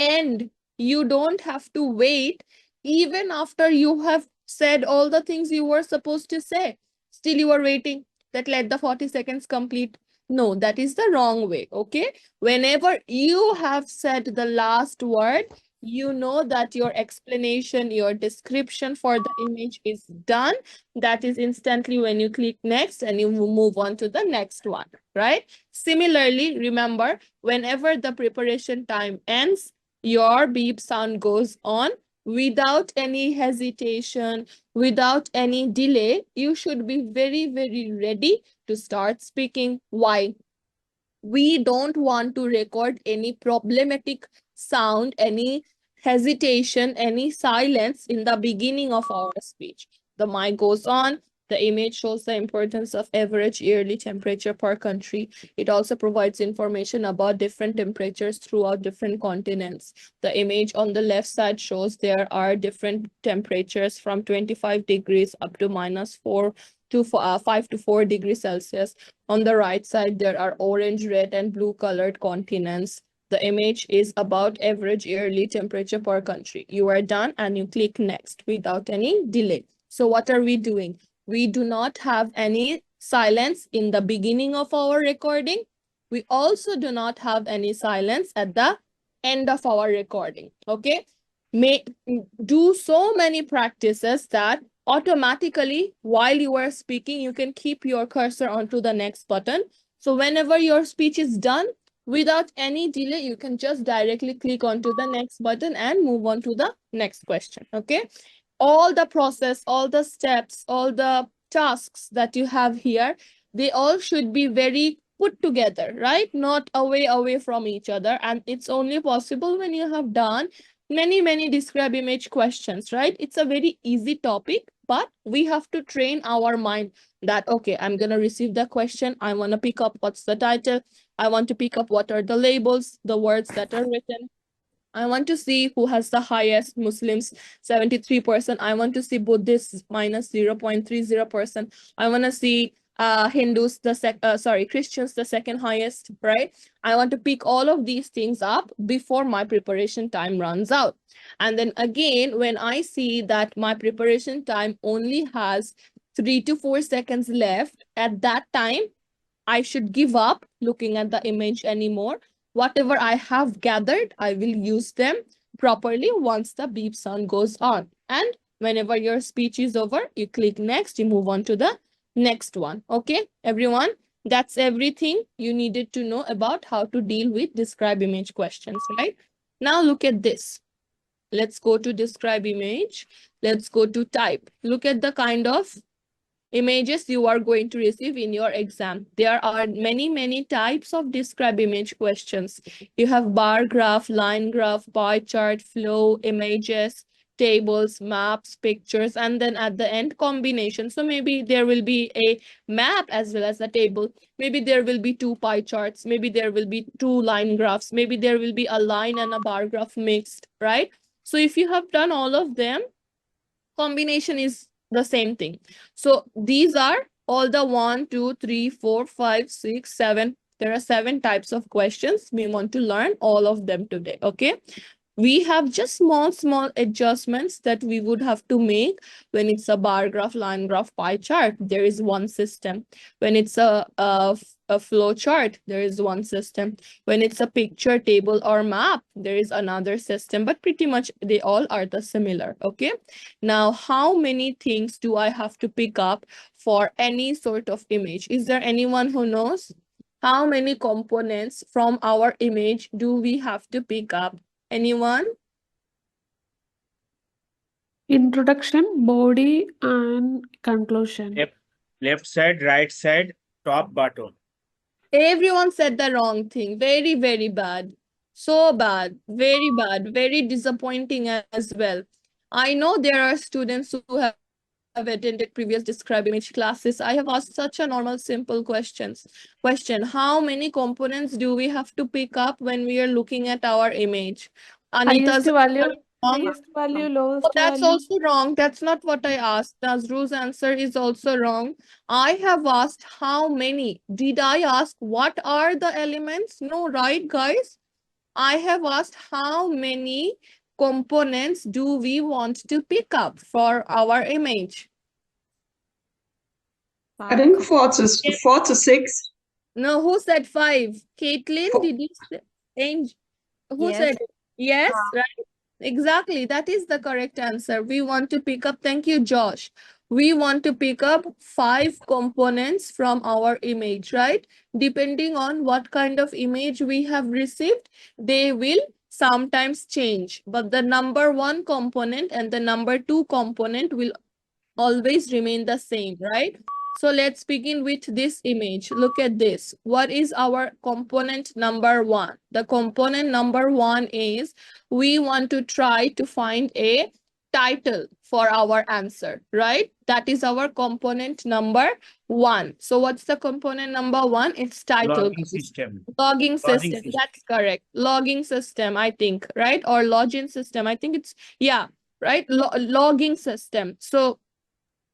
And you don't have to wait even after you have said all the things you were supposed to say. Still, you are waiting that let the 40 seconds complete. No, that is the wrong way. Okay. Whenever you have said the last word, you know that your explanation, your description for the image is done. That is instantly when you click next and you move on to the next one, right? Similarly, remember, whenever the preparation time ends, your beep sound goes on without any hesitation, without any delay. You should be very, very ready to start speaking. Why? We don't want to record any problematic sound, any hesitation, any silence in the beginning of our speech. The mic goes on. The image shows the importance of average yearly temperature per country. It also provides information about different temperatures throughout different continents. The image on the left side shows there are different temperatures from 25 degrees up to -4 to 5 to 4 degrees Celsius. On the right side, there are orange, red, and blue colored continents. The image is about average yearly temperature per country. You are done and you click next without any delay. So what are we doing? We do not have any silence in the beginning of our recording. We also do not have any silence at the end of our recording. Okay. May do so many practices that automatically while you are speaking, you can keep your cursor onto the next button. So whenever your speech is done, without any delay, you can just directly click onto the next button and move on to the next question. Okay. All the process, all the steps, all the tasks that you have here, they all should be very put together, right? Not away from each other. And it's only possible when you have done many describe image questions, right? It's a very easy topic, but we have to train our mind that, okay, I'm going to receive the question. I want to pick up what's the title. I want to pick up what are the labels, the words that are written. I want to see who has the highest. Muslims, 73%. I want to see Buddhists, minus 0.30%. I want to see Hindus, Christians, the second highest, right? I want to pick all of these things up before my preparation time runs out. And then again, when I see that my preparation time only has 3 to 4 seconds left, at that time, I should give up looking at the image anymore. Whatever I have gathered, I will use them properly once the beep sound goes on. And whenever your speech is over, you click next, you move on to the next one. Okay, everyone, that's everything you needed to know about how to deal with describe image questions, right? Now look at this. Let's go to describe image. Let's go to type. Look at the kind of images you are going to receive in your exam. There are many types of describe image questions. You have bar graph, line graph, pie chart, flow, images, tables, maps, pictures, and then at the end combination. So maybe there will be a map as well as a table. Maybe there will be 2 pie charts. Maybe there will be 2 line graphs. Maybe there will be a line and a bar graph mixed, right? So if you have done all of them, combination is the same thing. So these are all the 1, 2, 3, 4, 5, 6, 7. There are 7 types of questions. We want to learn all of them today. Okay. We have just small adjustments that we would have to make when it's a bar graph, line graph, pie chart. There is one system. When it's a flow chart, there is one system. When it's a picture, table, or map, there is another system, but pretty much they all are the similar. Okay. Now, how many things do I have to pick up for any sort of image? Is there anyone who knows? How many components from our image do we have to pick up? Anyone? Introduction, body, and conclusion. Left side, right side, top, bottom. Everyone said the wrong thing. Very bad. So bad. Very disappointing as well. I know there are students who have attended previous describe image classes. I have asked such a normal, simple question. How many components do we have to pick up when we are looking at our image? Highest value, wrong. highest value, lowest Oh, that's value. also wrong. That's not what I asked. Nazru's answer is also wrong. I have asked how many. Did I ask what are the elements? No, right, guys? I have asked how many components do we want to pick up for our image? I think 4 to 6. No, who said 5? Caitlin, Four. did you say? Who Yes. said it? Yes, right? Exactly. That is the correct answer. We want to pick up, thank you, Josh. We want to pick up 5 components from our image, right? Depending on what kind of image we have received, they will sometimes change. But the number 1 component and the number 2 component will always remain the same, right? So let's begin with this image. Look at this. What is our component number 1? The component number 1 is we want to try to find a title for our answer, right? That is our component number 1. So what's the component number 1? It's title. Logging system. Logging system. system. That's correct. Logging system, I think, right? Or login system. I think it's, yeah, right? Logging system. So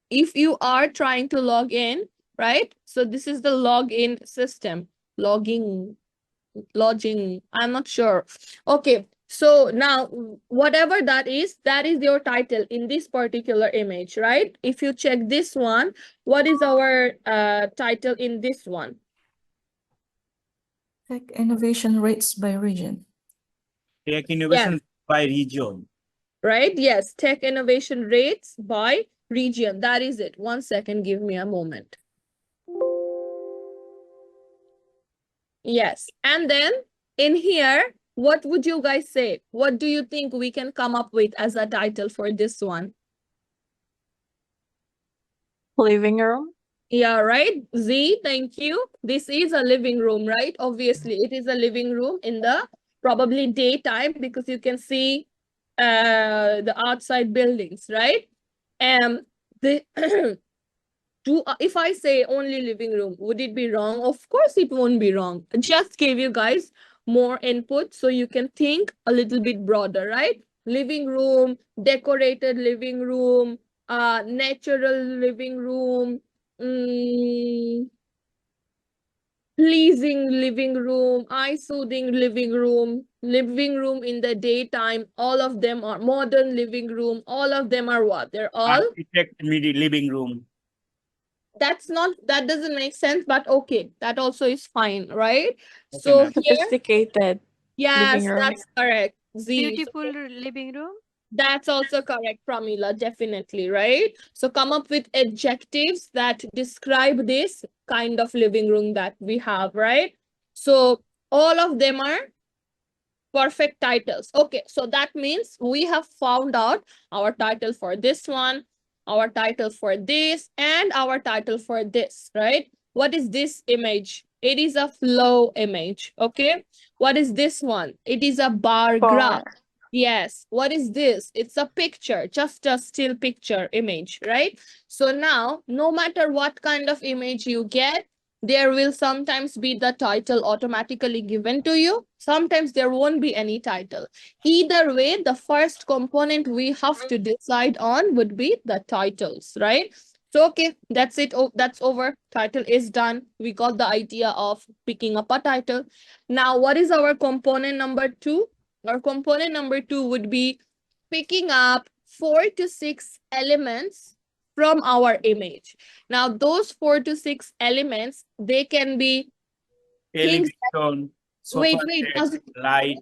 if you are trying to log in, right? So this is the login system. Login, I'm not sure. Okay, so now whatever that is your title in this particular image, right? If you check this one, what is our title in this one? Tech innovation rates by region. Tech innovation by region. Right? Yes, tech innovation rates by region. That is it. 1 second, give me a moment. Yes, and then in here, what would you guys say? What do you think we can come up with as a title for this one? Living room. Yeah, right. Z, thank you. This is a living room, right? Obviously, it is a living room in the probably daytime because you can see the outside buildings, right? The if I say only living room, would it be wrong? Of course, it won't be wrong. Just gave you guys more input so you can think a little bit broader, right? Living room, decorated living room, natural living room, pleasing living room, eye-soothing living room in the daytime. All of them are modern living room. All of them are what? They're all Architect living room. that doesn't make sense, but okay, that also is fine, right? Okay, So ma'am. here, Sophisticated. yes, living room. that's correct. Z. Beautiful living room. That's also correct, Pramila, definitely, right? So come up with adjectives that describe this kind of living room that we have, right? So all of them are perfect titles. Okay, so that means we have found out our title for this one, our title for this, and our title for this, right? What is this image? It is a flow image, okay? What is this one? It is a bar graph. Yes. What is this? It's a picture, just a still picture image, right? So now, no matter what kind of image you get, there will sometimes be the title automatically given to you. Sometimes there won't be any title. Either way, the first component we have to decide on would be the titles, right? So, okay, that's it. Oh, that's over. Title is done. We got the idea of picking up a title. Now, what is our component number 2? Our component number 2 would be picking up 4 to 6 elements from our image. Now, those 4 to 6 elements, they can be things. Television, Wait, sofa set, light,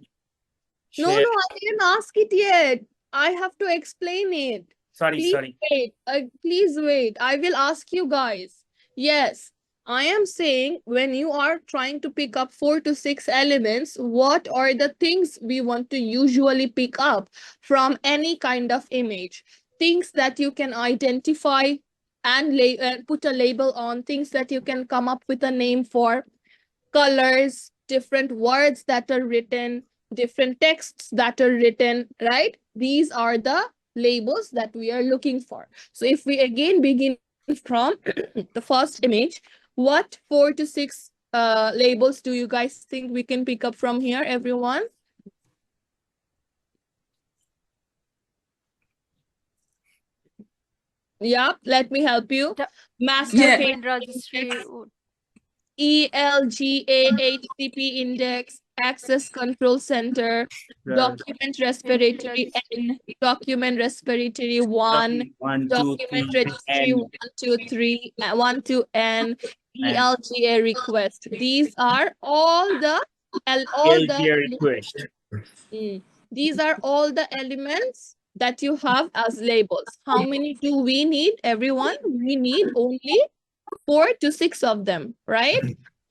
no, chair. I didn't ask it yet. I have to explain it. Sorry. Wait, please wait. I will ask you guys. Yes, I am saying when you are trying to pick up 4 to 6 elements, what are the things we want to usually pick up from any kind of image? Things that you can identify and put a label on, things that you can come up with a name for, colors, different words that are written, different texts that are written, right? These are the labels that we are looking for. So if we again begin from the first image, what 4 to 6 labels do you guys think we can pick up from here, everyone? Yeah, let me help you. The- Master Document painting, registry. ELGA HCP index, access control center, document respiratory N, document respiratory 1, 1, 2, document 3, registry and 1, 2, 3, 1 to N, ELGA request. These are all the LGA request. These are all the elements that you have as labels. How many do we need, everyone? We need only 4 to 6 of them, right?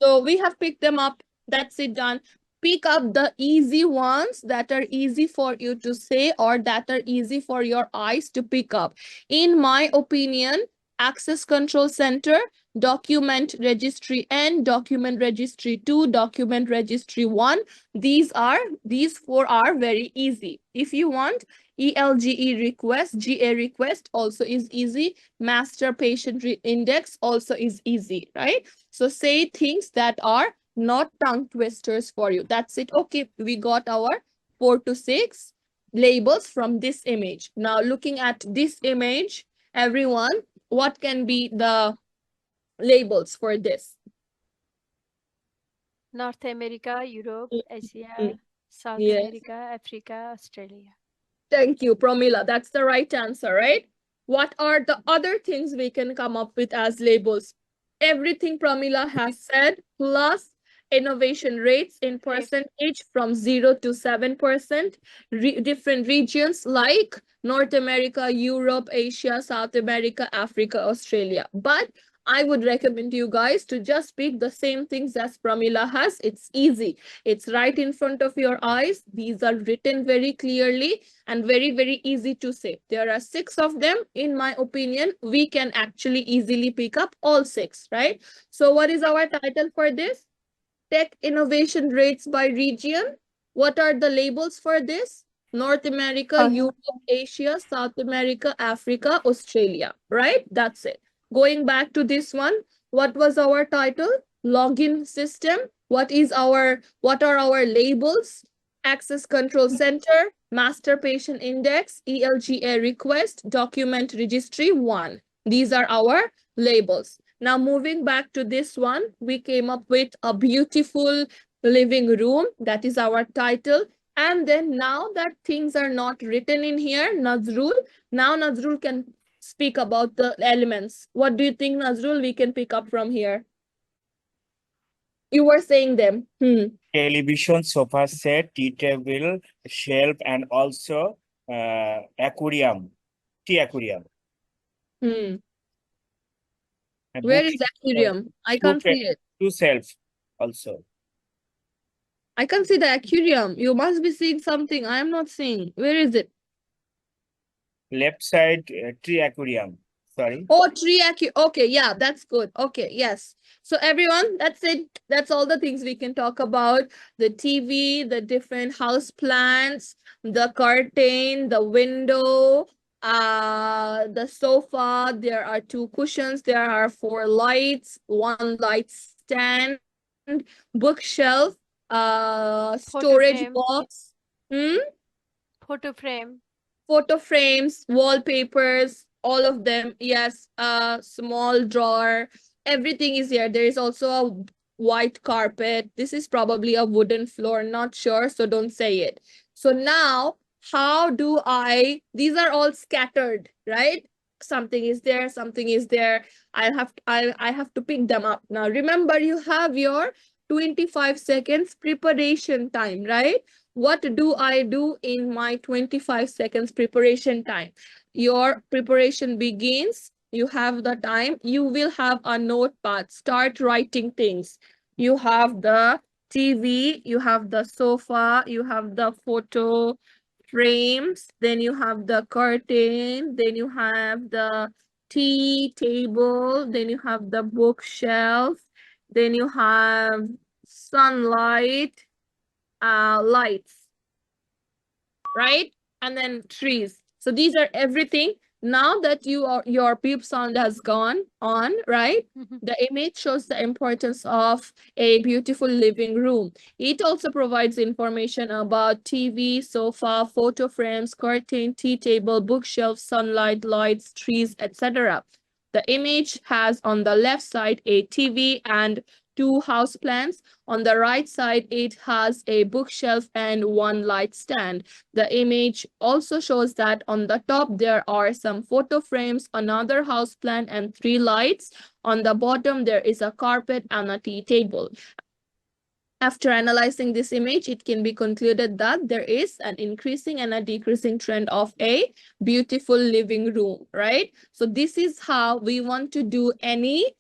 So we have picked them up. That's it, done. Pick up the easy ones that are easy for you to say or that are easy for your eyes to pick up. In my opinion, access control center, document registry N, document registry 2, document registry 1. These 4 are very easy. If you want, ELGE request, GA request also is easy. Master patient index also is easy, right? So say things that are not tongue twisters for you. That's it. Okay, we got our 4 to 6 labels from this image. Now looking at this image, everyone, what can be the labels for this? North America, Europe, Asia, South Yes. America, Africa, Australia. Thank you, Pramila. That's the right answer, right? What are the other things we can come up with as labels? Everything Pramila has said, plus innovation rates in percentage from 0 to 7%, different regions like North America, Europe, Asia, South America, Africa, Australia. But I would recommend you guys to just pick the same things as Pramila has. It's easy. It's right in front of your eyes. These are written very clearly and very, very easy to say. There are 6 of them. In my opinion, we can actually easily pick up all 6, right? So what is our title for this? Tech innovation rates by region. What are the labels for this? North America, Europe, Asia, South America, Africa, Australia, right? That's it. Going back to this one, what was our title? Login system. What are our labels? Access control center, master patient index, ELGA request, document registry 1. These are our labels. Now moving back to this one, we came up with a beautiful living room. That is our title. And then now that things are not written in here, Nazrul can speak about the elements. What do you think, Nazrul, we can pick up from here? You were saying them. Television, sofa set, tea table, shelf, and also aquarium, tea aquarium. Where And is book- aquarium? I can't see it. 2 shelf also. I can see the aquarium. You must be seeing something I am not seeing. Where is it? Left side, tree aquarium. Sorry. Oh, tree aquarium. Okay, yeah, that's good. Okay, yes. So everyone, that's it. That's all the things we can talk about. The TV, the different house plants, the curtain, the window, the sofa. There are 2 cushions. There are 4 lights, 1 light stand, bookshelf, storage frame. box, Photo frame. photo frames, wallpapers, all of them. Yes, small drawer, everything is here. There is also a white carpet. This is probably a wooden floor, not sure, so don't say it. So now, these are all scattered, right? Something is there, something is there. I have to pick them up. Now remember, you have your 25 seconds preparation time, right? What do I do in my 25 seconds preparation time? Your preparation begins. You have the time. You will have a notepad. Start writing things. You have the TV, you have the sofa, you have the photo frames, then you have the curtain, then you have the tea table, then you have the bookshelf, then you have sunlight, lights, right? And then trees. So these are everything. Now that your beep sound has gone on, right? The image shows the importance of a beautiful living room. It also provides information about TV, sofa, photo frames, curtain, tea table, bookshelf, sunlight, lights, trees, etc. The image has on the left side a TV and 2 house plants. On the right side, it has a bookshelf and 1 light stand. The image also shows that on the top, there are some photo frames, another house plant, and 3 lights. On the bottom, there is a carpet and a tea table. After analyzing this image, it can be concluded that there is an increasing and a decreasing trend of a beautiful living room, right? So this is how we want to do any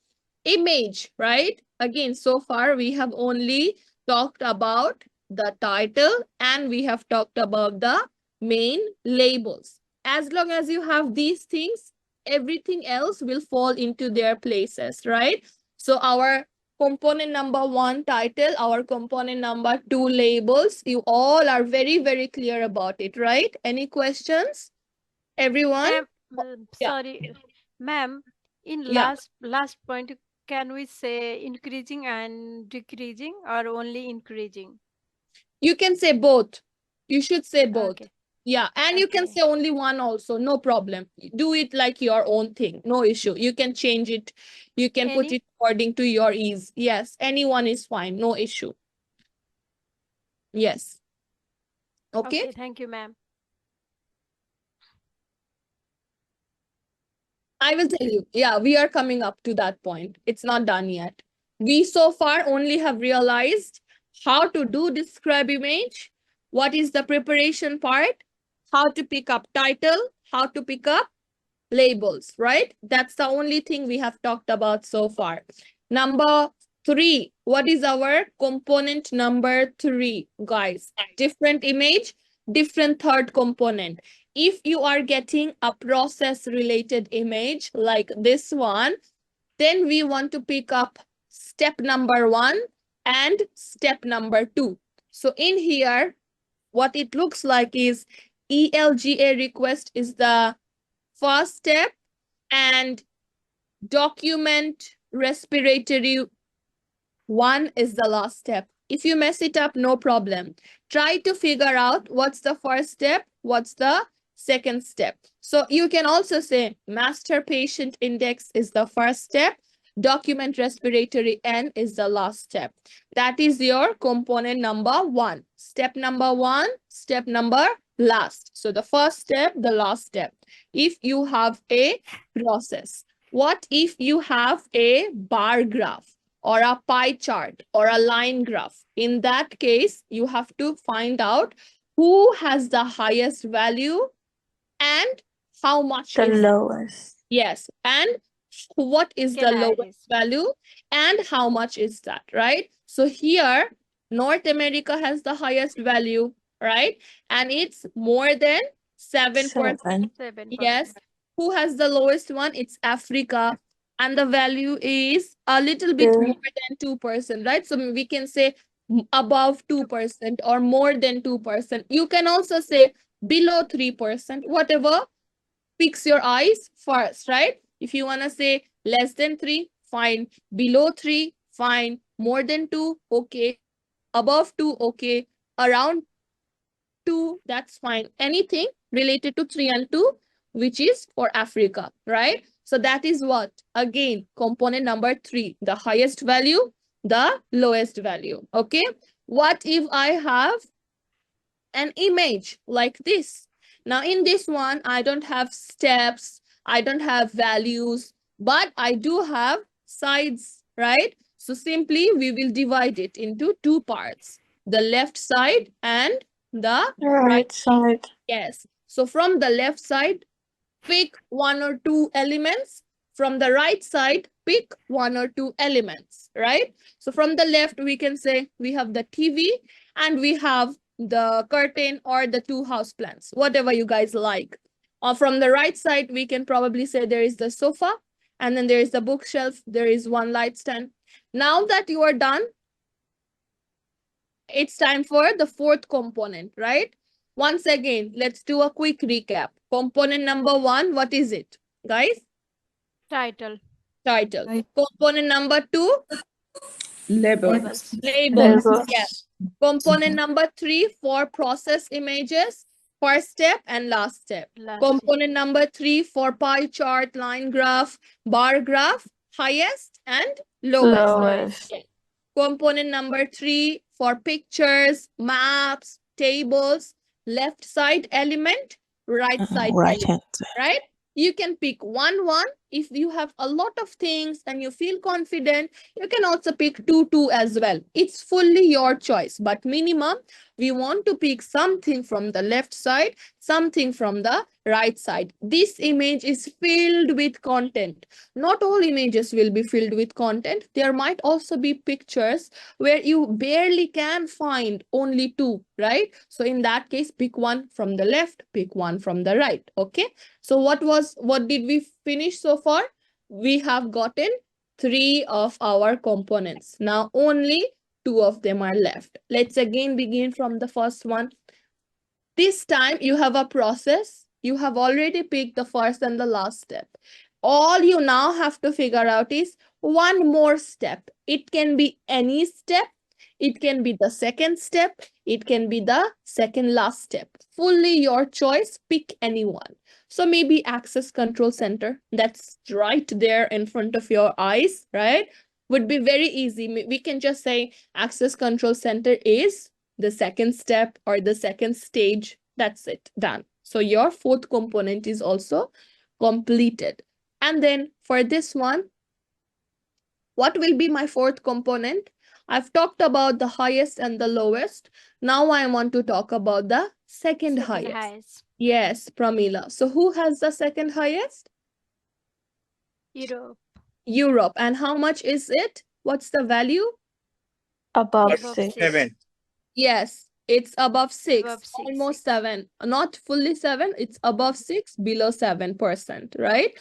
image, right? Again, so far we have only talked about the title and we have talked about the main labels. As long as you have these things, everything else will fall into their places, right? So our component number 1 title, our component number 2 labels, you all are very, very clear about it, right? Any questions? Everyone? Ma'am, Yeah. sorry, ma'am, in Yeah. last point, can we say increasing and decreasing or only increasing? You can say both. You should say both. Okay. Yeah, and you can Okay. say only one also, no problem. Do it like your own thing, no issue. You can change it. You can put Any? it according to your ease. Yes, anyone is fine, no issue. Yes. Okay. Okay, thank you, ma'am. I will tell you. Yeah, we are coming up to that point. It's not done yet. We so far only have realized how to do describe image, what is the preparation part, how to pick up title, how to pick up labels, right? That's the only thing we have talked about so far. Number 3, what is our component number 3, guys? Different image, different third component. If you are getting a process related image like this one, then we want to pick up step number 1 and step number 2. So in here, what it looks like is ELGA request is the first step and document respiratory 1 is the last step. If you mess it up, no problem. Try to figure out what's the first step, what's the second step. So you can also say master patient index is the first step, document respiratory N is the last step. That is your component number 1. Step number 1, step number last. So the first step, the last step. If you have a process, what if you have a bar graph or a pie chart or a line graph? In that case, you have to find out who has the highest value and how much The is lowest. yes, and what is the Can I lowest raise? value and how much is that, right? So here, North America has the highest value, right? And it's more than 7%. 7. 7%. Yes. Who has the lowest one? It's Africa. And the value is a little bit Two. more than 2%, right? So we can say above 2% or more than 2%. You can also say below 3%, whatever picks your eyes first, right? If you want to say less than 3, fine. Below 3, fine. More than 2, okay. Above 2, okay. Around 2, that's fine. Anything related to 3 and 2, which is for Africa, right? So that is what? Again, component number 3, the highest value, the lowest value, okay? What if I have an image like this? Now in this one, I don't have steps, I don't have values, but I do have sides, right? So simply we will divide it into 2 parts, the left side and the Right side. yes. So from the left side, pick 1 or 2 elements. From the right side, pick 1 or 2 elements, right? So from the left, we can say we have the TV and we have the curtain or the 2 house plants, whatever you guys like. Or from the right side, we can probably say there is the sofa and then there is the bookshelf. There is 1 light stand. Now that you are done, it's time for the 4th component, right? Once again, let's do a quick recap. Component number 1, what is it, guys? Title. Title. Right. Component number 2, Labels. labels. Labels. Yes. Component number 3 for process images, first step and last step. Last. Component number 3 for pie chart, line graph, bar graph, highest and lowest. Lowest. Yes. Component number 3 for pictures, maps, tables, left side element, right side Right element, hand side. right? You can pick one. If you have a lot of things and you feel confident, you can also pick two as well. It's fully your choice, but minimum, we want to pick something from the left side, something from the right side. This image is filled with content. Not all images will be filled with content. There might also be pictures where you barely can find only 2, right? So in that case, pick one from the left, pick one from the right, okay? So what did we finish so far? We have gotten 3 of our components. Now only 2 of them are left. Let's again begin from the first one. This time you have a process. You have already picked the first and the last step. All you now have to figure out is one more step. It can be any step. It can be the second step. It can be the second last step. Fully your choice. Pick anyone. So maybe access control center. That's right there in front of your eyes, right? Would be very easy. We can just say access control center is the second step or the second stage. That's it, done. So your 4th component is also completed. And then for this one, what will be my 4th component? I've talked about the highest and the lowest. Now I want to talk about the second highest. Yes, Pramila. So who has the second highest? Europe. Europe. And how much is it? What's the value? Above Above 6. 7. Yes, it's above 6, Above 6, almost 6. 7. Not fully 7, it's above 6, below 7%, right?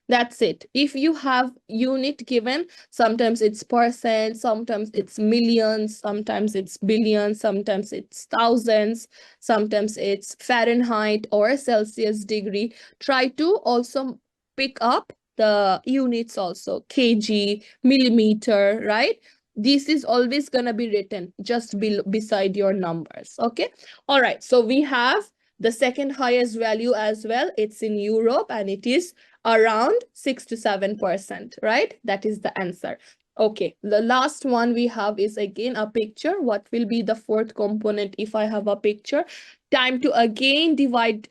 That's it. If you have unit given, sometimes it's percent, sometimes it's millions, sometimes it's billions, sometimes it's thousands, sometimes it's Fahrenheit or Celsius degree. Try to also pick up the units also, kg, millimeter, right? This is always going to be written just beside your numbers, okay? All right, so we have the second highest value as well. It's in Europe and it is around 6 to 7%, right? That is the answer. Okay, the last one we have is again a picture. What will be the 4th component if I have a picture? Time to again divide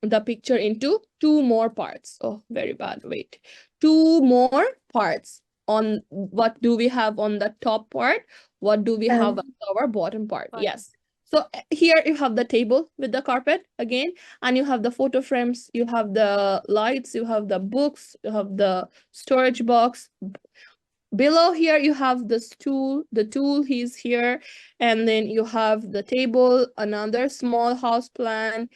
the picture into 2 more parts. Oh, very bad. Wait. 2 more parts. On what do we have on the top part? What do we have on our bottom part? Bottom. Yes. So here you have the table with the carpet again, and you have the photo frames, you have the lights, you have the books, you have the storage box. Below here, you have the stool, the tool is here, and then you have the table, another small house plant.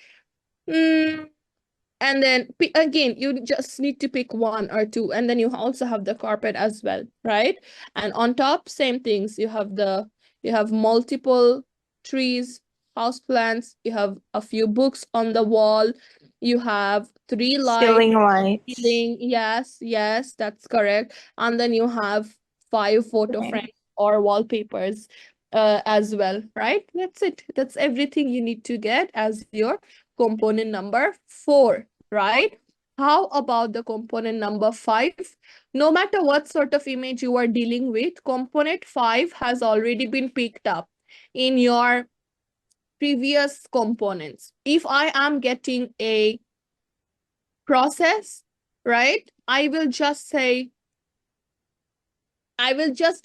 And then again, you just need to pick 1 or 2, and then you also have the carpet as well, right? And on top, same things. You have multiple trees, house plants. You have a few books on the wall. You have 3 lights. Ceiling lights. Ceiling, yes, that's correct. And then you have 5 photo Frame. frames or wallpapers as well, right? That's it. That's everything you need to get as your component number 4, right? How about the component number 5? No matter what sort of image you are dealing with, component 5 has already been picked up in your previous components. If I am getting a process, right, I will just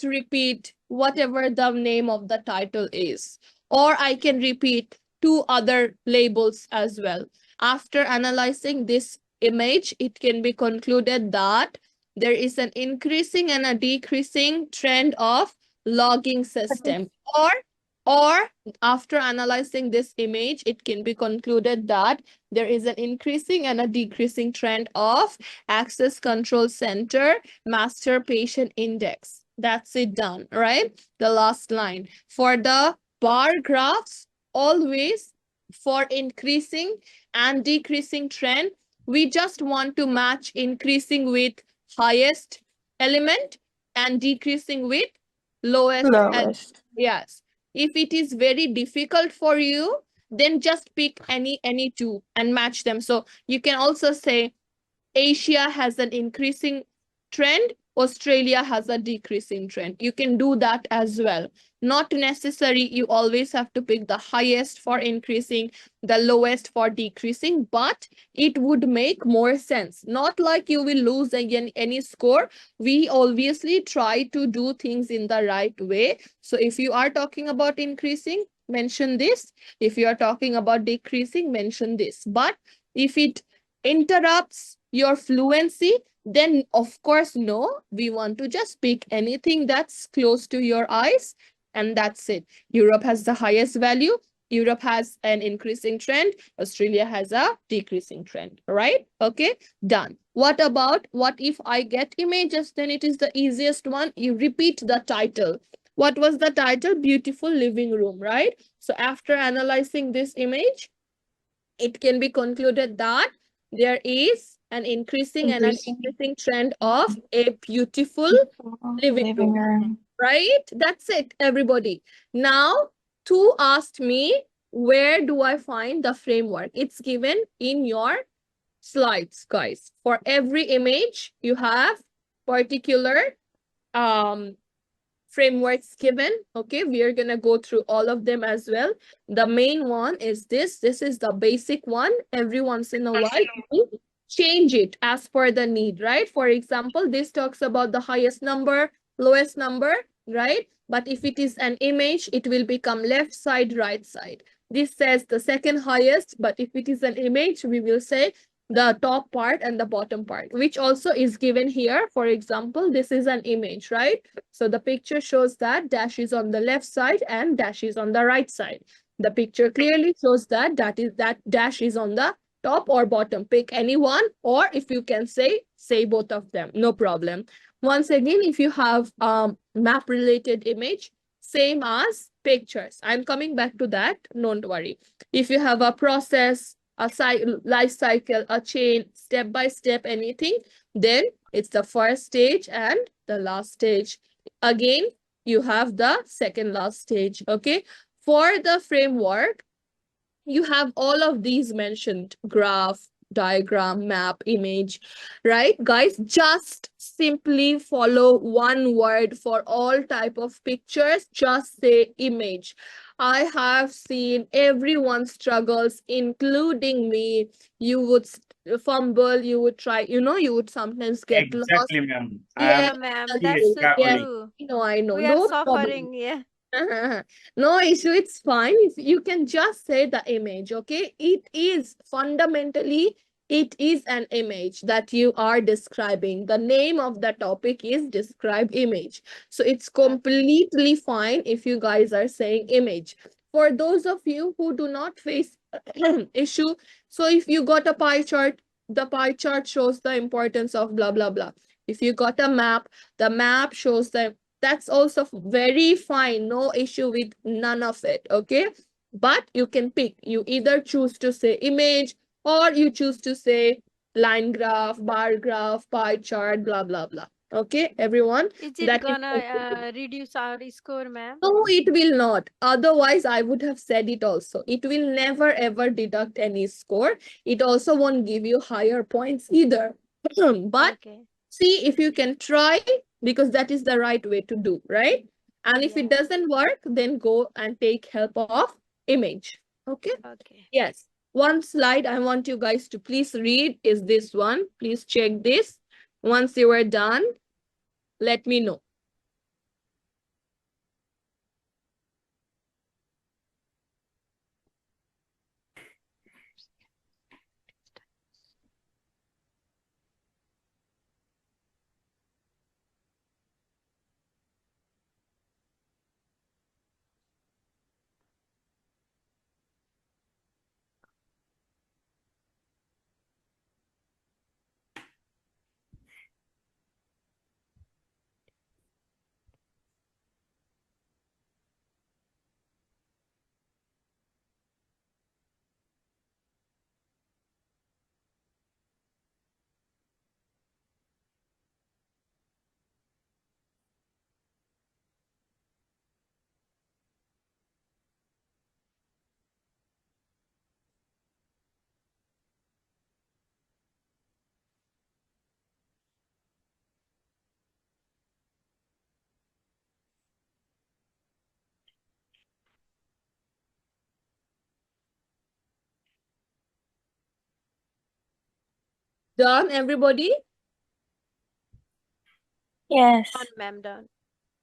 repeat whatever the name of the title is, or I can repeat 2 other labels as well. After analyzing this image, it can be concluded that there is an increasing and a decreasing trend of logging system, or after analyzing this image, it can be concluded that there is an increasing and a decreasing trend of access control center master patient index. That's it, done, right? The last line. For the bar graphs, always for increasing and decreasing trend, we just want to match increasing with highest element and decreasing with lowest element. Yes. If it is very difficult for you, then just pick any 2 and match them. So you can also say Asia has an increasing trend Australia has a decreasing trend. You can do that as well. Not necessary, you always have to pick the highest for increasing, the lowest for decreasing, but it would make more sense. Not like you will lose again any score. We obviously try to do things in the right way. So if you are talking about increasing, mention this. If you are talking about decreasing, mention this. But if it interrupts your fluency, then of course, no, we want to just pick anything that's close to your eyes, and that's it. Europe has the highest value. Europe has an increasing trend. Australia has a decreasing trend, right? Okay, done. What about, what if I get images? Then it is the easiest one. You repeat the title. What was the title? Beautiful living room, right? So after analyzing this image, it can be concluded that there is an increasing and an Increasing. increasing trend of a beautiful living room, right? That's it, everybody. Now, Tu asked me, where do I find the framework? It's given in your slides, guys. For every image, you have particular frameworks given. Okay, we are gonna go through all of them as well. The main one is this. This is the basic one. Every once in a while, you change it as per the need, right? For example, this talks about the highest number, lowest number, right? But if it is an image, it will become left side, right side. This says the second highest, but if it is an image, we will say the top part and the bottom part, which also is given here. For example, this is an image, right? So the picture shows that dash is on the left side and dash is on the right side. The picture clearly shows that that dash is on the top or bottom. Pick any one, or if you can say both of them, no problem. Once again, if you have map related image, same as pictures. I'm coming back to that, don't worry. If you have a process, a life cycle, a chain, step by step, anything, then it's the first stage and the last stage. Again, you have the second last stage. Okay, for the framework, you have all of these mentioned: graph, diagram, map, image, right? Guys, just simply follow one word for all type of pictures. Just say image. I have seen everyone struggles, including me. You would fumble, you would try, you would sometimes get lost. Exactly, ma'am. I Yeah, am ma'am, see that's so exactly. true. I know. We are No problem. suffering, yeah. No issue, it's fine. If you can just say the image, okay? It is fundamentally, it is an image that you are describing. The name of the topic is describe image. So it's completely fine if you guys are saying image. For those of you who do not face issue, so if you got a pie chart, the pie chart shows the importance of blah, blah, blah. If you got a map, the map shows the, that's also very fine. No issue with none of it. Okay, but you can pick. You either choose to say image, or you choose to say line graph, bar graph, pie chart, blah, blah, blah. Okay, everyone. Is it That is gonna reduce our score, ma'am? no, it will not. Otherwise, I would have said it also. It will never ever deduct any score. It also won't give you higher points either. But Okay. see if you can try, because that is the right way to do, right? And if it Yeah. doesn't work, then go and take help of image. Okay. Okay. Yes. One slide I want you guys to please read is this one. Please check this. Once you are done, let me know. Done, everybody? Yes. Done, ma'am, done.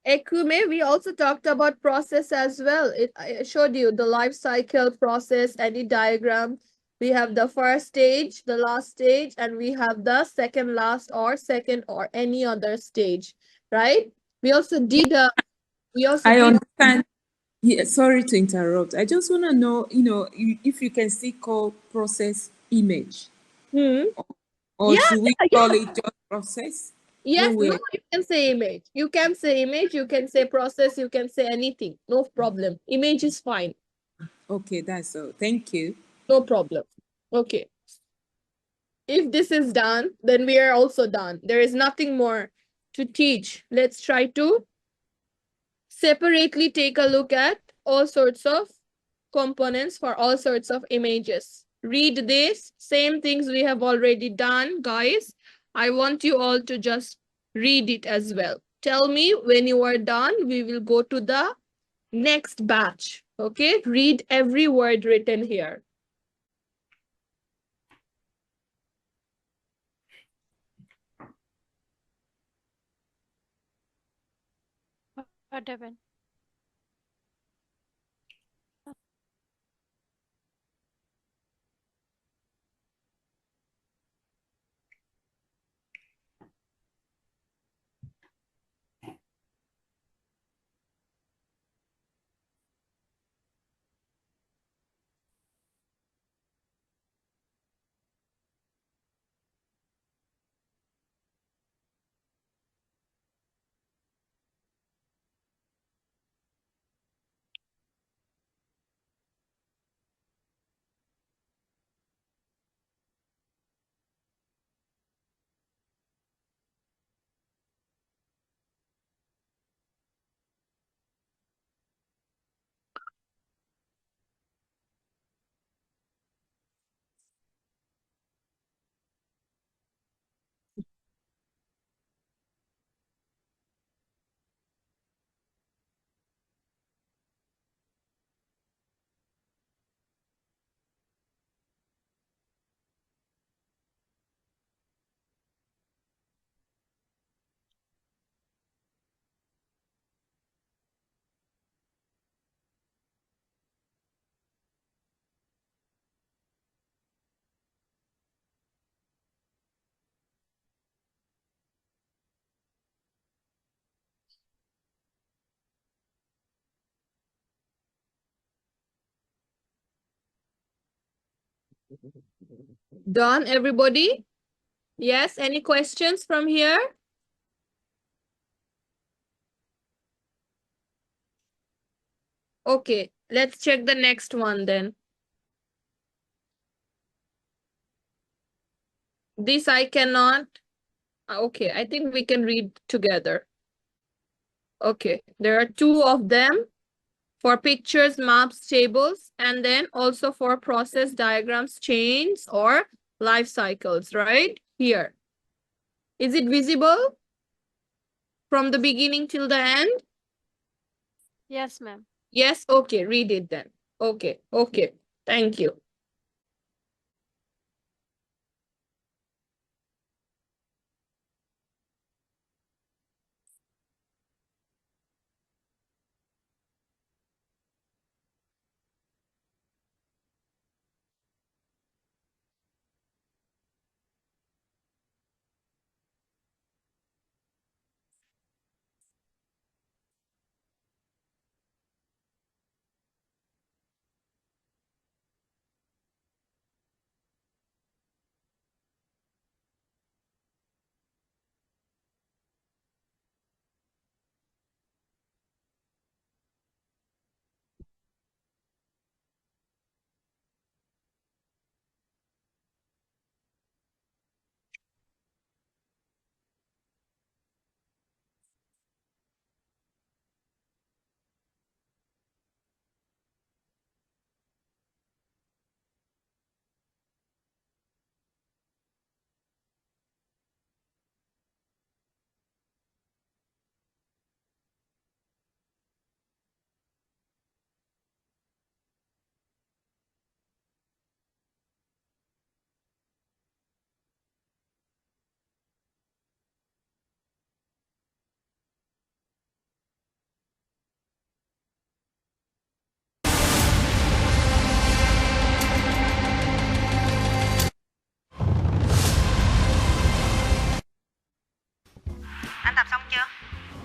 Ekume, we also talked about process as well. I showed you the life cycle process, any diagram. We have the first stage, the last stage, and we have the second last or second or any other stage, right? We also did I understand. Yeah, sorry to interrupt. I just want to know, if you can still call process image, Hmm. or Yeah, should we yeah. call it just process? Yes, When no, you can say image. You can say image, you can say process, you can say anything. No problem. Image is fine. Okay, that's all. Thank you. No problem. Okay. If this is done, then we are also done. There is nothing more to teach. Let's try to separately take a look at all sorts of components for all sorts of images. Read this, same things we have already done, guys. I want you all to just read it as well. Tell me when you are done, we will go to the next batch. Okay, read every word written here. What happened? Done, everybody? Yes, any questions from here? Okay, let's check the next one then. This I cannot. Okay, I think we can read together. Okay, there are two of them for pictures, maps, tables, and then also for process diagrams, chains, or life cycles, right? Here. Is it visible from the beginning till the end? Yes, ma'am. Yes, okay, read it then. Okay, okay, thank you.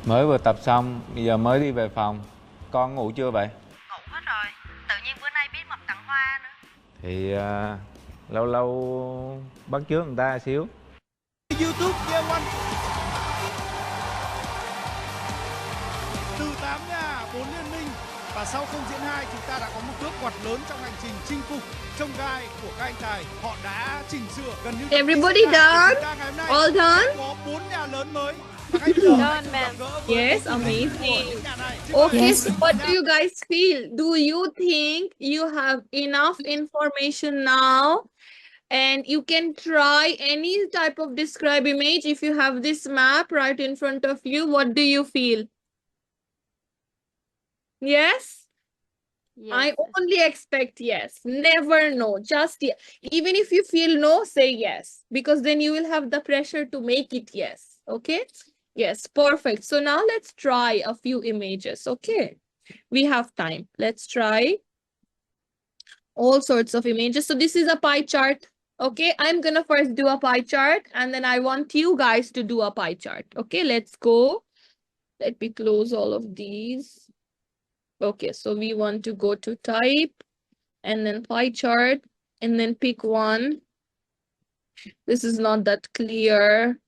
Mới vừa tập xong, bây giờ mới đi về phòng. Con ngủ chưa vậy? Ngủ hết rồi. Tự nhiên bữa nay bí mật tặng hoa nữa. Thì lâu lâu bắt chước người ta xíu. YouTube Game One. Từ 8 nhà, 4 liên minh. Và sau không diễn 2, chúng ta đã có một bước ngoặt lớn trong hành trình chinh phục trông gai của các anh tài. Họ đã chỉnh sửa gần như Everybody done? All done? Có 4 nhà lớn mới. Done, ma'am. Yes, amazing. Okay, Yes. so what do you guys feel? Do you think you have enough information now? And you can try any type of describe image if you have this map right in front of you. What do you feel? Yes? I Yes. only expect yes. Never no. Just yes. Even if you feel no, say yes. Because then you will have the pressure to make it yes. Okay? Yes, perfect. So now let's try a few images. Okay? We have time. Let's try all sorts of images. So this is a pie chart. Okay, I'm gonna first do a pie chart and then I want you guys to do a pie chart. Okay, let's go. Let me close all of these. Okay, so we want to go to type and then pie chart and then pick one. This is not that clear.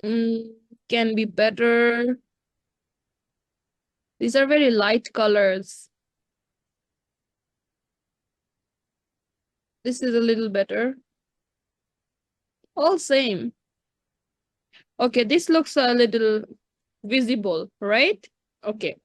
Can be better. These are very light colors. This is a little better. All same. Okay, this looks a little visible, right? Okay.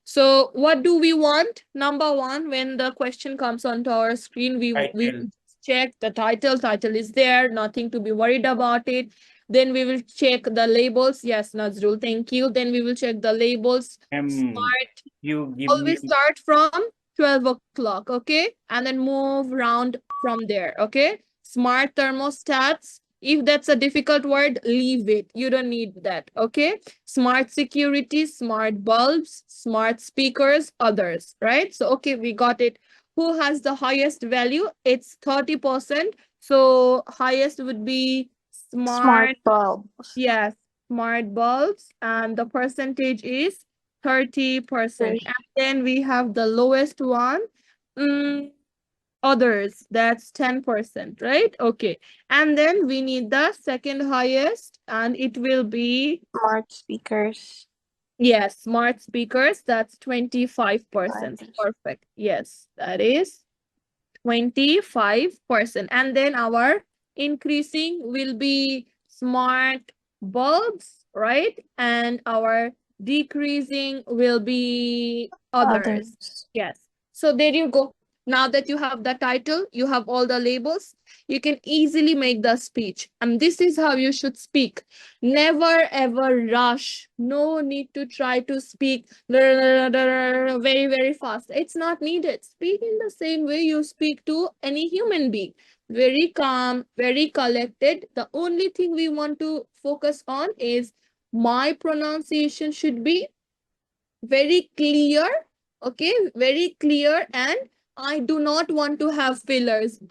So what do we want? Number one, when the question comes onto our screen, we Title. check the title. Title is there, nothing to be worried about it. Then we will check the labels. Yes, Nazrul, thank you. Then we will check the labels. Smart. You give Always me start from 12 o'clock, okay? And then move round from there, okay? Smart thermostats. If that's a difficult word, leave it. You don't need that, okay? Smart security, smart bulbs, smart speakers, others, right? So, okay, we got it. Who has the highest value? It's 30%. So, highest would be Smart bulbs. yes, smart bulbs. And the percentage is 30%. And then we have the lowest one. Others, that's 10%, right? Okay. And then we need the second highest, and it will be, Smart speakers. yes, smart speakers, that's 25%. Perfect. Yes, that is 25%. And then our increasing will be smart bulbs, right? And our decreasing will be others. Yes. So there you go. Now that you have the title, you have all the labels, you can easily make the speech. And this is how you should speak. Never ever rush. No need to try to speak very, very fast. It's not needed. Speak in the same way you speak to any human being. Very calm, very collected. The only thing we want to focus on is my pronunciation should be very clear. Okay, very clear, and I do not want to have fillers, you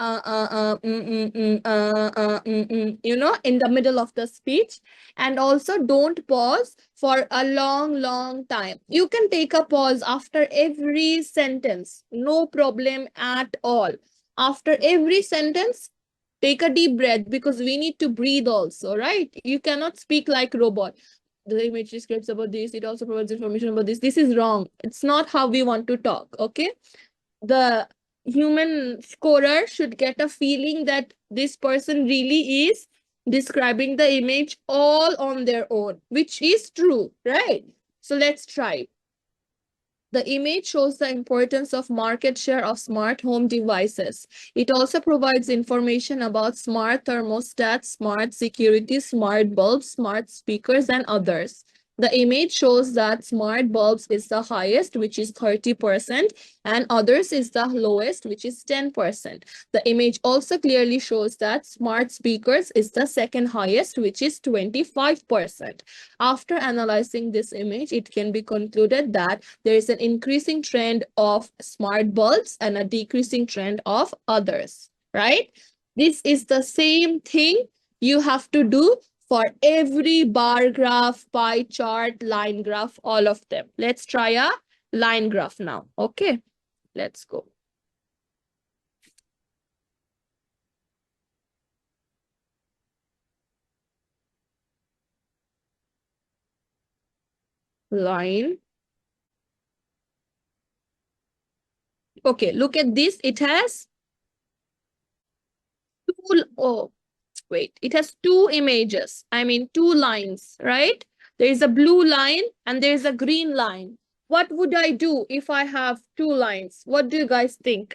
know, in the middle of the speech. And also don't pause for a long time. You can take a pause after every sentence, no problem at all. After every sentence, take a deep breath, because we need to breathe also, right? You cannot speak like robot. The image describes about this, it also provides information about this. This is wrong. It's not how we want to talk, okay? The human scorer should get a feeling that this person really is describing the image all on their own, which is true, right? So let's try. The image shows the importance of market share of smart home devices. It also provides information about smart thermostats, smart security, smart bulbs, smart speakers, and others. The image shows that smart bulbs is the highest, which is 30%, and others is the lowest, which is 10%. The image also clearly shows that smart speakers is the second highest, which is 25%. After analyzing this image, it can be concluded that there is an increasing trend of smart bulbs and a decreasing trend of others, right? This is the same thing you have to do for every bar graph, pie chart, line graph, all of them. Let's try a line graph now. Okay, let's go. Line. Okay, look at this. It has it has two images. I mean, two lines, right? There is a blue line and there is a green line. What would I do if I have two lines? What do you guys think?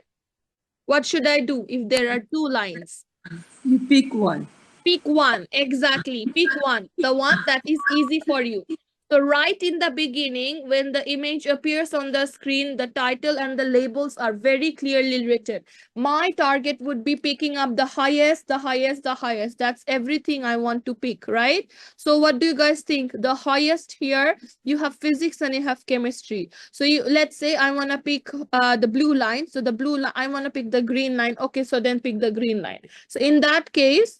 What should I do if there are two lines? You pick one. Pick one, exactly. Pick one, the one that is easy for you. So right in the beginning, when the image appears on the screen, the title and the labels are very clearly written. My target would be picking up the highest, the highest, the highest. That's everything I want to pick, right? So what do you guys think? The highest here, you have physics and you have chemistry. So let's say I want to pick the blue line. So the blue line, I want to pick the green line. Okay, so then pick the green line. So in that case,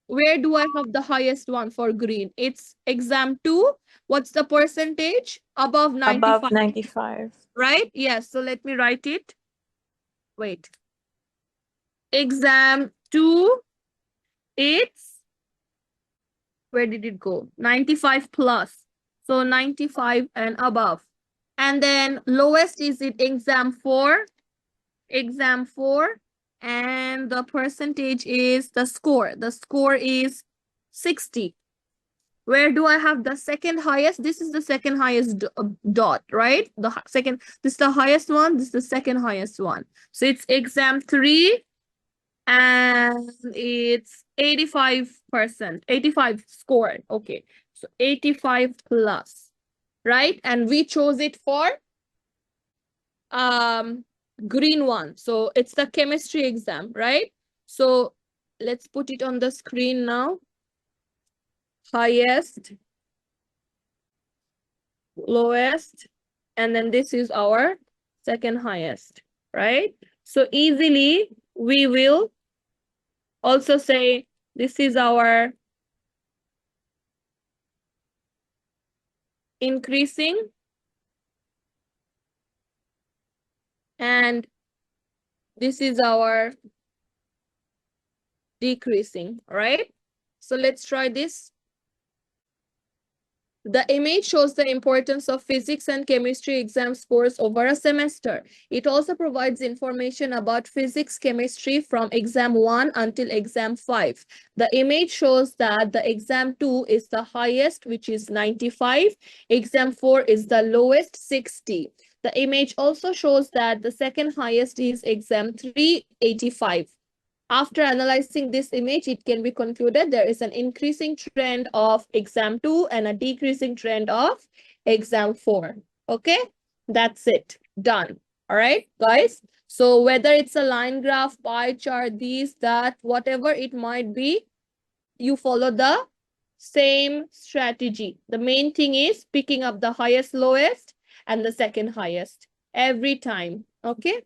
where do I have the highest one for green? It's exam 2. What's the percentage? Above 95. Above 95. Right? Yes. So let me write it. Wait. Exam 2, it's, where did it go? 95 plus. So 95 and above. And then lowest is it exam 4. Exam 4. And the percentage is the score. The score is 60. Where do I have the second highest? This is the second highest dot, right? This is the highest one. This is the second highest one. So it's exam 3 and it's 85%, 85 score. Okay. So 85 plus, right? And we chose it for green one. So it's the chemistry exam, right? So let's put it on the screen now. Highest, lowest, and then this is our second highest, right? So easily we will also say this is our increasing and this is our decreasing, right? So let's try this. The image shows the importance of physics and chemistry exam scores over a semester. It also provides information about physics, chemistry from exam 1 until exam 5. The image shows that the exam 2 is the highest, which is 95. Exam 4 is the lowest, 60. The image also shows that the second highest is exam 3, 85. After analyzing this image, it can be concluded there is an increasing trend of exam 2 and a decreasing trend of exam 4. Okay, that's it. Done. All right, guys. So whether it's a line graph, pie chart, these, that, whatever it might be, you follow the same strategy. The main thing is picking up the highest, lowest, and the second highest every time. Okay,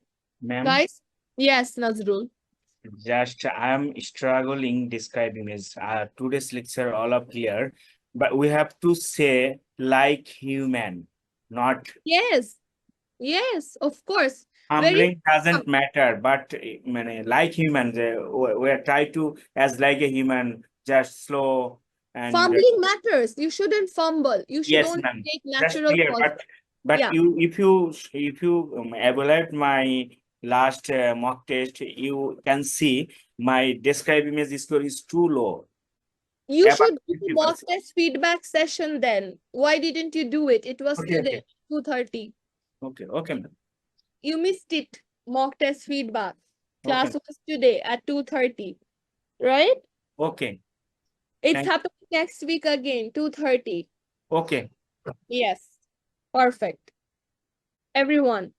guys? Yes, Nazrul. Just I am struggling describing this. Today's lecture all up clear, but we have to say like human, not. Yes, yes, of course. Humbling doesn't matter, but like human, we are trying to as like a human, just slow and. Fumbling matters. You shouldn't fumble. You should Yes, only ma'am. take That's natural clear, pauses. but Yeah. if you evaluate my last mock test, you can see my describe image score is too low. You About should do the 50%. mock test feedback session then. Why didn't you do it? It was Okay, today, okay. 2:30. Okay, ma'am. You missed it. Mock test feedback. Class Okay. was today at 2:30. Right? Okay, It's Thank- happening next week again, 2:30. okay. Yes. Perfect. Everyone,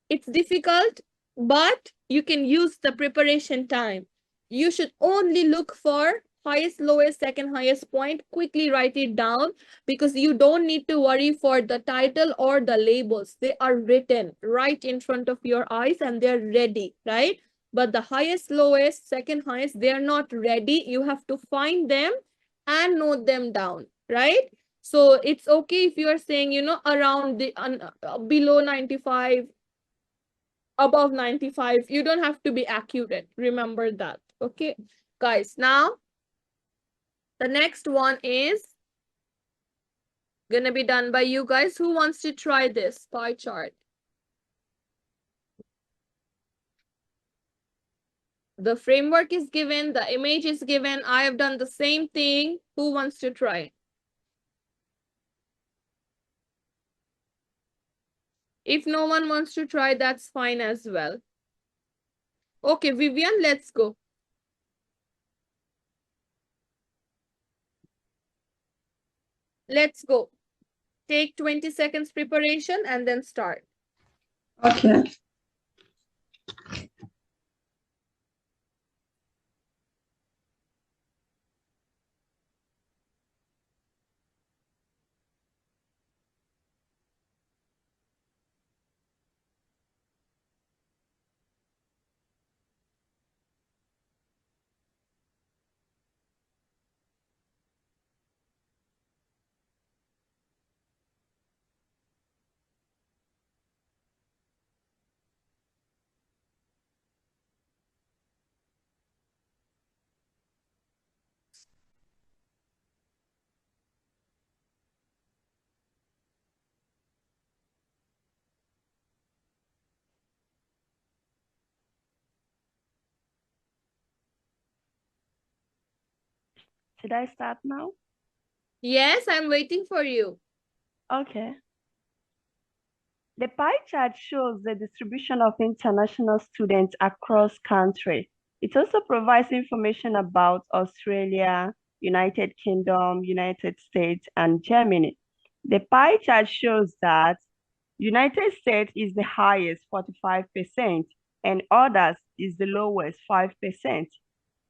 it's difficult, but you can use the preparation time. You should only look for highest, lowest, second highest point. Quickly write it down because you don't need to worry for the title or the labels. They are written right in front of your eyes and they're ready, right? But the highest, lowest, second highest, they're not ready. You have to find them and note them down, right? So it's okay if you are saying, you know, around the below 95, above 95. You don't have to be accurate. Remember that. Okay, guys. Now, the next one is gonna be done by you guys. Who wants to try this pie chart? The framework is given, the image is given. I have done the same thing. Who wants to try? If no one wants to try, that's fine as well. Okay, Vivian, let's go. Let's go. Take 20 seconds preparation and then start. Okay. Should I start now? Yes, I'm waiting for you. Okay. The pie chart shows the distribution of international students across country. It also provides information about Australia, United Kingdom, United States, and Germany. The pie chart shows that United States is the highest, 45%, and others is the lowest, 5%.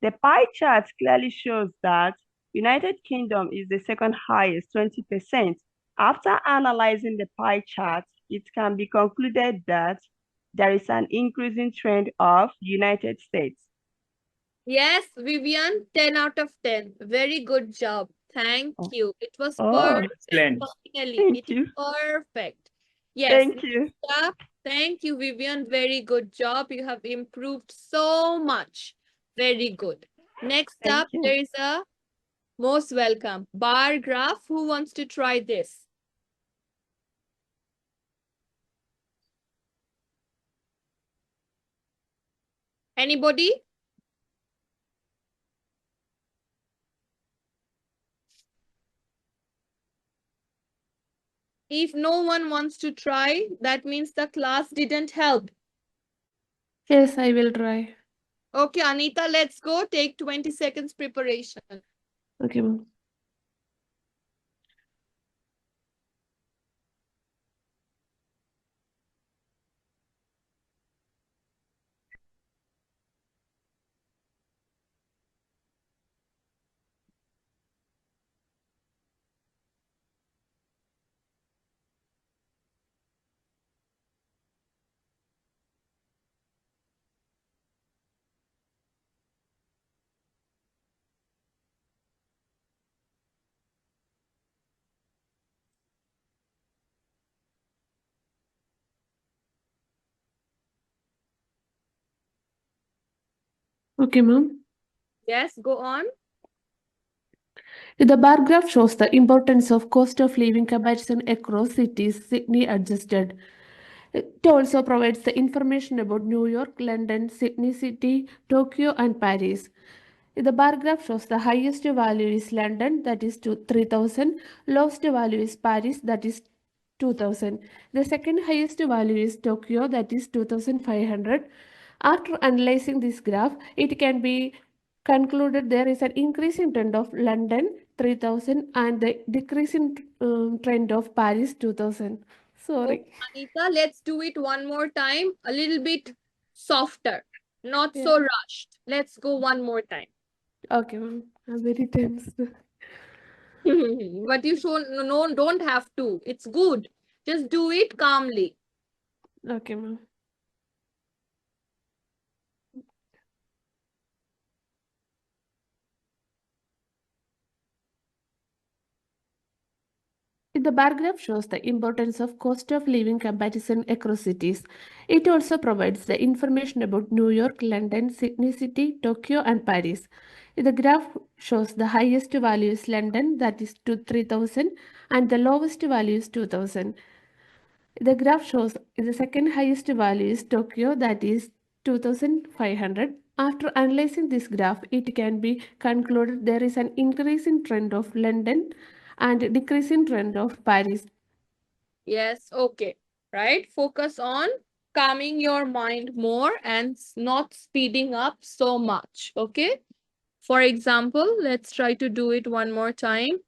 The pie chart clearly shows that United Kingdom is the second highest, 20%. After analyzing the pie chart, it can be concluded that there is an increasing trend of United States. Yes, Vivian, 10 out of 10. Very good job. Thank you. It was Oh, perfect. Excellent. Finally, thank it you. is perfect. Yes. Thank you. next up, thank you, Vivian. Very good job. You have improved so much. Very good. Next Thank up, you. there is a most welcome bar graph. Who wants to try this? Anybody? If no one wants to try, that means the class didn't help. Yes, I will try. Okay, Anita, let's go. Take 20 seconds preparation. Okay, ma'am. Okay, ma'am. Yes, go on. The bar graph shows the importance of cost of living comparison across cities, Sydney adjusted. It also provides the information about New York, London, Sydney City, Tokyo, and Paris. The bar graph shows the highest value is London, that is 3,000. Lowest value is Paris, that is 2,000. The second highest value is Tokyo, that is 2,500. After analyzing this graph, it can be concluded there is an increasing trend of London 3,000 and the decreasing trend of Paris 2,000. Sorry. Okay, Anita, let's do it one more time. A little bit softer, not Yeah. so rushed. Let's go one more time. Okay, ma'am. I'm very tense. But you don't have to. It's good. Just do it calmly. Okay, ma'am. The bar graph shows the importance of cost of living comparison across cities. It also provides the information about New York, London, Sydney City, Tokyo, and Paris. The graph shows the highest value is London, that is to 3000, and the lowest value is 2000. The graph shows the second highest value is Tokyo, that is 2500. After analyzing this graph, it can be concluded there is an increasing trend of London and decreasing trend of Paris. Yes, okay. Right? Focus on calming your mind more and not speeding up so much. Okay? For example, let's try to do it one more time.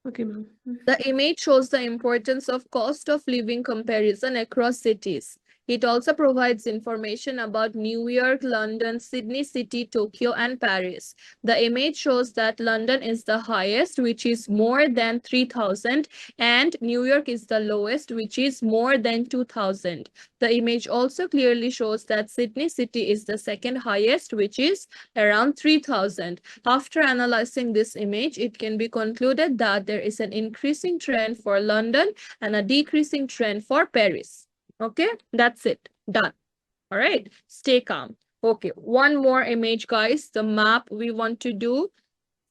Okay, ma'am. The image shows the importance of cost of living comparison across cities. It also provides information about New York, London, Sydney City, Tokyo, and Paris. The image shows that London is the highest, which is more than 3000, and New York is the lowest, which is more than 2000. The image also clearly shows that Sydney City is the second highest, which is around 3000. After analyzing this image, it can be concluded that there is an increasing trend for London and a decreasing trend for Paris. Okay, that's it. Done. All right, stay calm. Okay, one more image, guys. The map we want to do.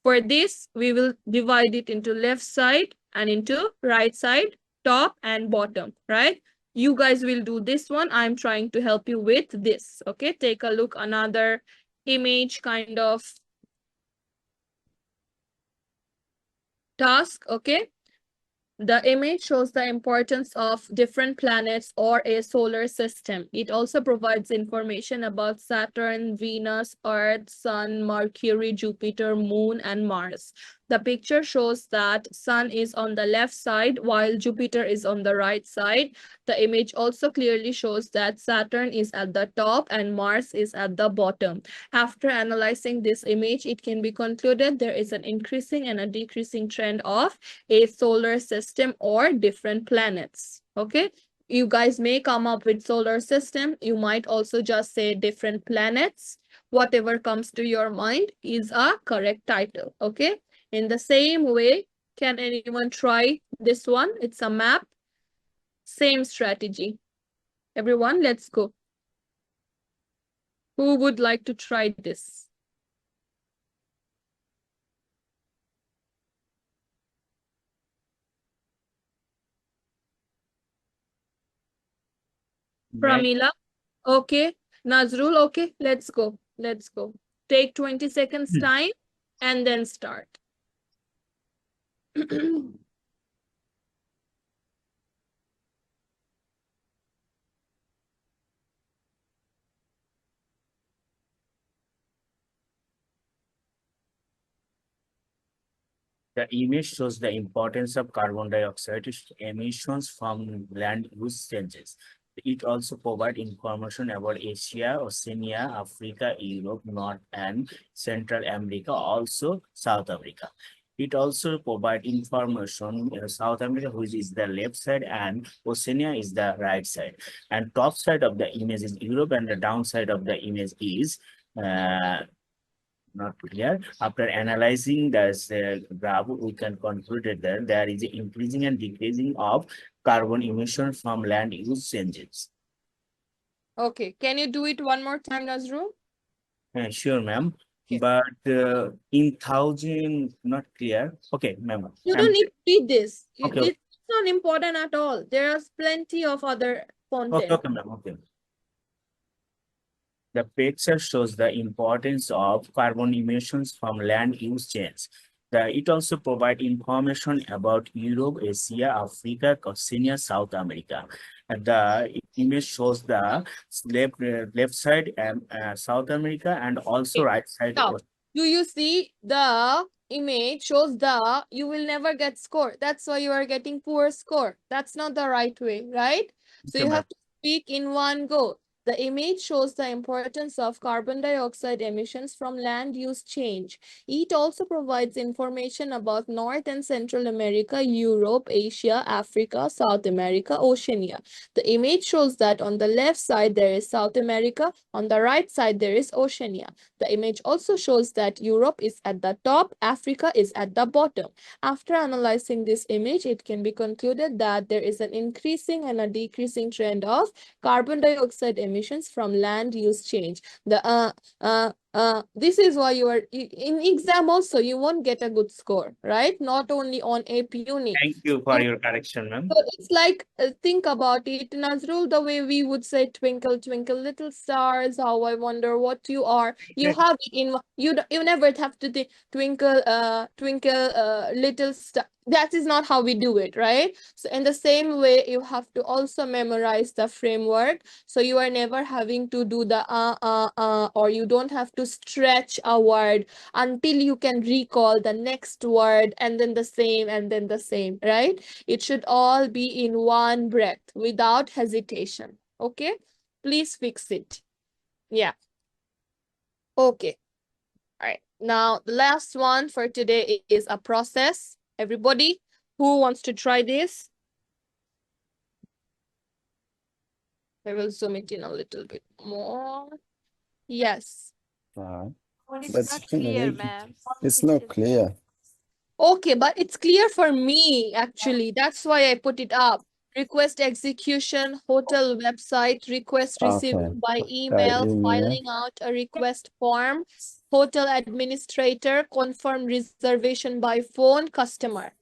For this, we will divide it into left side and into right side, top and bottom, right? You guys will do this one. I'm trying to help you with this. Okay, take a look. Another image kind of task. Okay. The image shows the importance of different planets or a solar system. It also provides information about Saturn, Venus, Earth, Sun, Mercury, Jupiter, Moon, and Mars. The picture shows that Sun is on the left side while Jupiter is on the right side. The image also clearly shows that Saturn is at the top and Mars is at the bottom. After analyzing this image, it can be concluded there is an increasing and a decreasing trend of a solar system or different planets. Okay, you guys may come up with solar system. You might also just say different planets. Whatever comes to your mind is a correct title. Okay, in the same way, can anyone try this one? It's a map. Same strategy. Everyone, let's go. Who would like to try this? Pramila, okay. Nazrul, okay. Let's go. Let's go. Take 20 seconds time and then start. The image shows the importance of carbon dioxide emissions from land use changes. It also provides information about Asia, Oceania, Africa, Europe, North and Central America, also South America. It also provides information South America, which is the left side, and Oceania is the right side. And top side of the image is Europe, and the downside of the image is not clear. After analyzing this graph, we can conclude that there is an increasing and decreasing of carbon emission from land use changes. Okay, can you do it one more time, Nazrul? Sure, ma'am. Okay. But in thousand, not clear. Okay, ma'am. You don't need to read this. Okay. It's not important at all. There is plenty of other content. Okay, ma'am. Okay. The picture shows the importance of carbon emissions from land use change. It also provides information about Europe, Asia, Africa, Oceania, South America. And the image shows the left side and South America, and also Okay. right side. Now, do you see the image shows you will never get score. That's why you are getting poor score. That's not the right way, right? So Okay, you ma'am. have to speak in one go. The image shows the importance of carbon dioxide emissions from land use change. It also provides information about North and Central America, Europe, Asia, Africa, South America, Oceania. The image shows that on the left side there is South America, on the right side there is Oceania. The image also shows that Europe is at the top, Africa is at the bottom. After analyzing this image, it can be concluded that there is an increasing and a decreasing trend of carbon dioxide emissions from land use change. This is why you are in exam also you won't get a good score, right? Not only on AP unit. Thank you for your correction, ma'am. So it's like, think about it, Nazrul, the way we would say twinkle, twinkle, little stars, how I wonder what you are. You have it in, you never have to think twinkle, little star. That is not how we do it, right? So in the same way, you have to also memorize the framework. So you are never having to do the or you don't have to stretch a word until you can recall the next word and then the same and then the same, right? It should all be in one breath without hesitation. Okay, please fix it. Yeah. Okay. All right. Now, the last one for today is a process. Everybody who wants to try this? I will zoom it in a little bit more. Yes. It's That's not clear, ma'am. it's not clear. Okay, but it's clear for me, actually. That's why I put it up. Request execution, hotel website, request received Okay. by email, email. filing out a request form, hotel administrator, confirm reservation by phone, customer.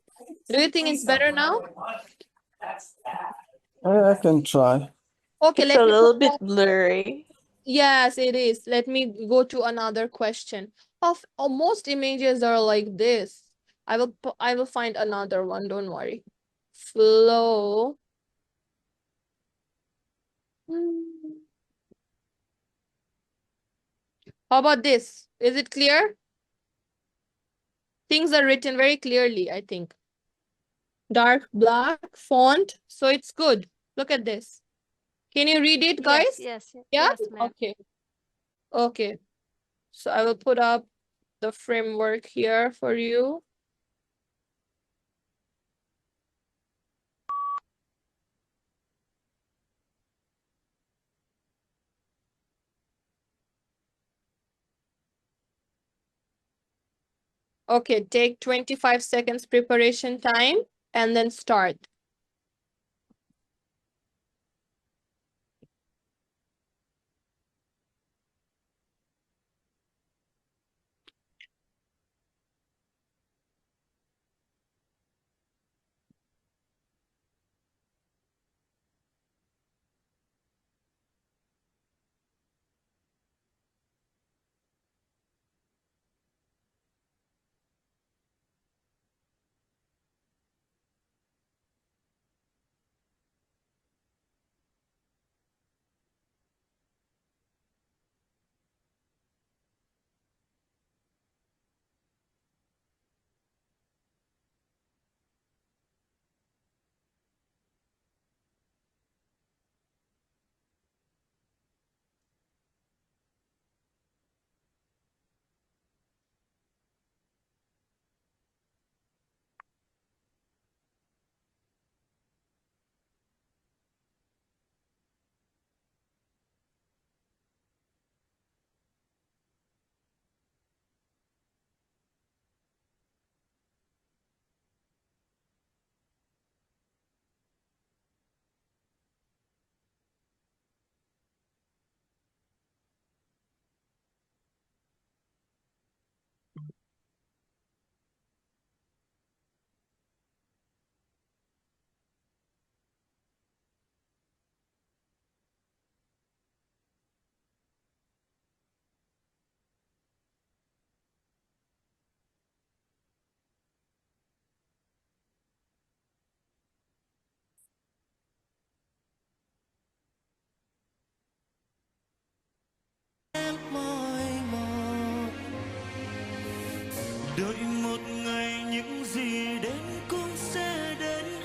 Do you think it's better now? I can try. Okay, It's let a me little put bit that. blurry. Yes, it is. Let me go to another question. Most images are like this. I will find another one, don't worry. Flow. How about this? Is it clear? Things are written very clearly, I think. Dark black font, so it's good. Look at this. Can you read it, guys? Yes, Yeah? yes, ma'am. Okay. Okay. So I will put up the framework here for you. Okay, take 25 seconds preparation time and then start.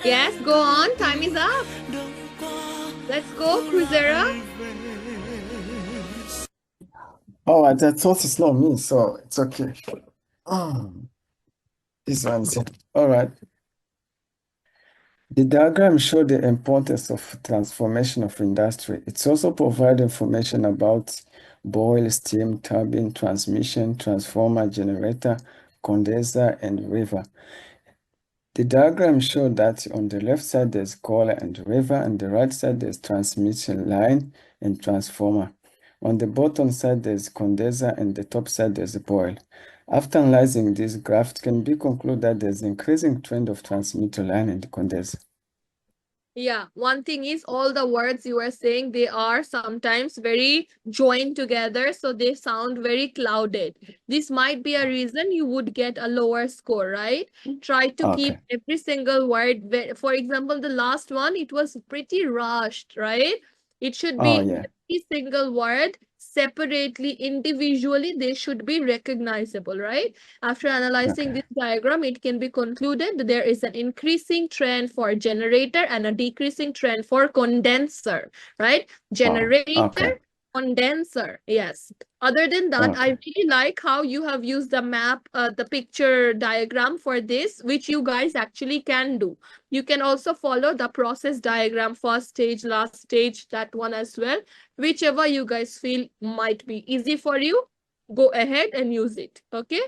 Yes, go on. Time is up. Let's go, Cruzeiro. Oh, I thought it's not me, so it's okay. Oh, this one's it. All right. The diagram shows the importance of transformation of industry. It's also provide information about boil, steam, turbine, transmission, transformer, generator, condenser, and river. The diagram shows that on the left side there's coil and river, and the right side there's transmission line and transformer. On the bottom side there's condenser, and the top side there's a boil. After analyzing this graph, it can be concluded that there's increasing trend of transmitter line and condenser. Yeah, one thing is all the words you are saying, they are sometimes very joined together, so they sound very clouded. This might be a reason you would get a lower score, right? Try to keep Okay. every single word. For example, the last one, it was pretty rushed, right? It should Oh, be yeah. every single word separately, individually, they should be recognizable, right? After analyzing Okay. this diagram, it can be concluded that there is an increasing trend for generator and a decreasing trend for condenser, right? Oh, Generator, okay. condenser, yes. Other than that, I Okay. really like how you have used the map, the picture diagram for this, which you guys actually can do. You can also follow the process diagram, first stage, last stage, that one as well. Whichever you guys feel might be easy for you, go ahead and use it, okay?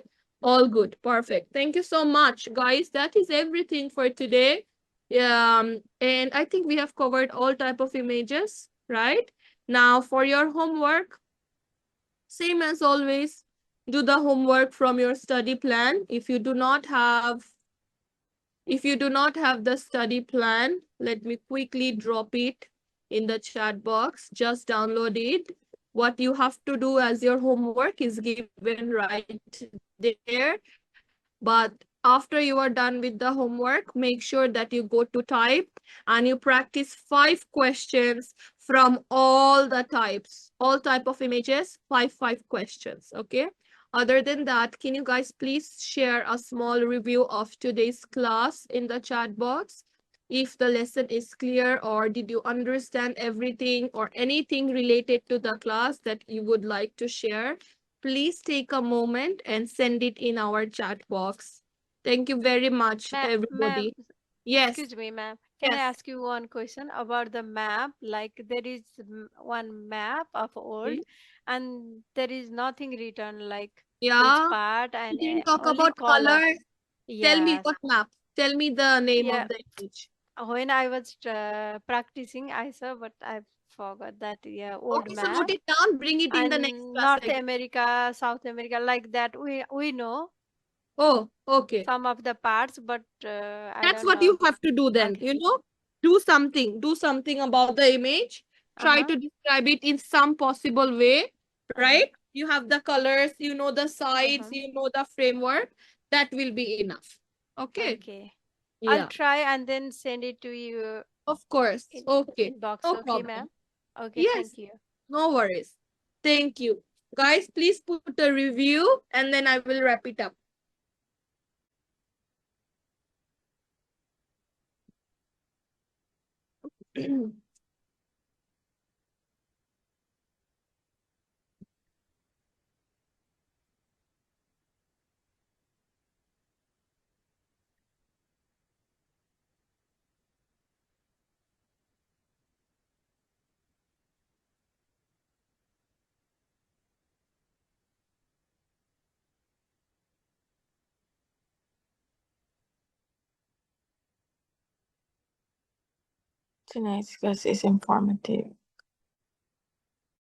All good. Perfect. Thank you so much, guys. That is everything for today. And I think we have covered all type of images, right? Now for your homework, same as always, do the homework from your study plan. If you do not have the study plan, let me quickly drop it in the chat box. Just download it. What you have to do as your homework is given right there. But after you are done with the homework, make sure that you go to type and you practice 5 questions from all the types, all type of images, five questions, okay? Other than that, can you guys please share a small review of today's class in the chat box? If the lesson is clear, or did you understand everything or anything related to the class that you would like to share? Please take a moment and send it in our chat box. Thank you very much, Ma'am, everybody. Yes, excuse me, ma'am. Can I yes. ask you one question about the map? Like there is one map of old, and there is nothing written like which Yeah, part we and didn't talk only about color. color. Tell me Yes. what map. Tell me the name Yeah. of the image. When I was practicing, I saw, but I forgot that. Yeah, old Okay, so note map. it down, bring it in the next And class North again. America, South America, like that. We know Oh, okay. some of the parts, but I That's don't what know. you have to do then, Okay. you know? Do something about the image. Try to describe it in some possible way, right? You have the colors, you know the sides, you know the framework. That will be enough. Okay. Okay. I'll Yeah, try and then send it to you of course. in Okay. inbox. No Okay, problem. ma'am. Okay, Yes, thank you. no worries. Thank you. Guys, please put a review and then I will wrap it up. Tonight's class is informative.